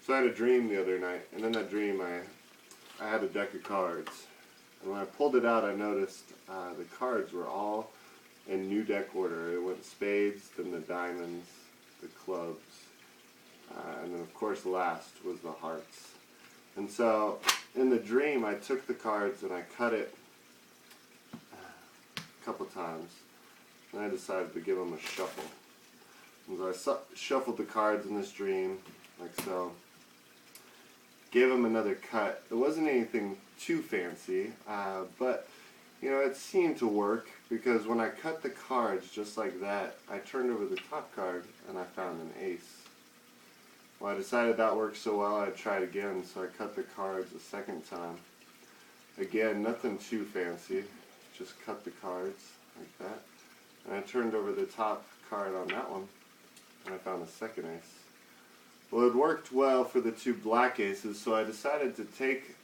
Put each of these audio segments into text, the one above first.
So I had a dream the other night, and in that dream I had a deck of cards. And when I pulled it out, I noticed the cards were all in new deck order. It went spades, then the diamonds, the clubs, and then of course last was the hearts. And so in the dream, I took the cards and I cut it a couple times, and I decided to give them a shuffle. And so I shuffled the cards in this dream, like so. Gave them another cut. It wasn't anything too fancy, but you know, it seemed to work, because when I cut the cards just like that, I turned over the top card and I found an ace. Well, I decided that worked so well I'd try it again, so I cut the cards a second time. Again, nothing too fancy, just cut the cards like that. And I turned over the top card on that one, and I found a second ace. Well, it worked well for the two black aces, so I decided to take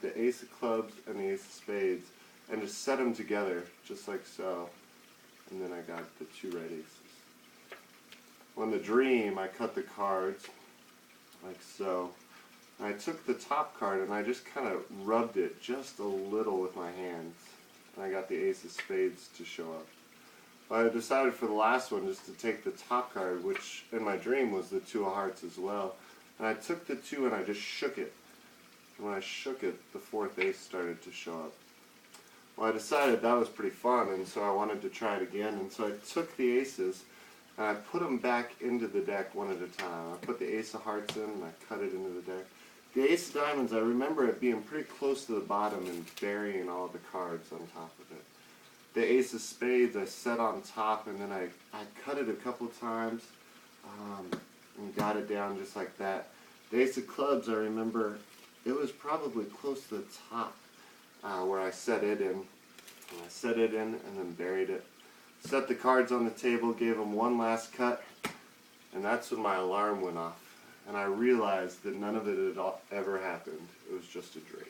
the ace of clubs and the ace of spades and just set them together, just like so. And then I got the two red aces. Well, in the dream, I cut the cards, like so. And I took the top card and I just kind of rubbed it just a little with my hands. And I got the ace of spades to show up. I decided for the last one just to take the top card, which in my dream was the two of hearts as well. And I took the two and I just shook it. And when I shook it, the fourth ace started to show up. Well, I decided that was pretty fun, and so I wanted to try it again. And so I took the aces and I put them back into the deck one at a time. I put the ace of hearts in and I cut it into the deck. The ace of diamonds, I remember it being pretty close to the bottom and burying all the cards on top of it. The ace of spades I set on top, and then I cut it a couple times and got it down just like that. The ace of clubs, I remember it was probably close to the top where I set it in. And I set it in and then buried it. Set the cards on the table, gave them one last cut, and that's when my alarm went off. And I realized that none of it had ever happened. It was just a dream.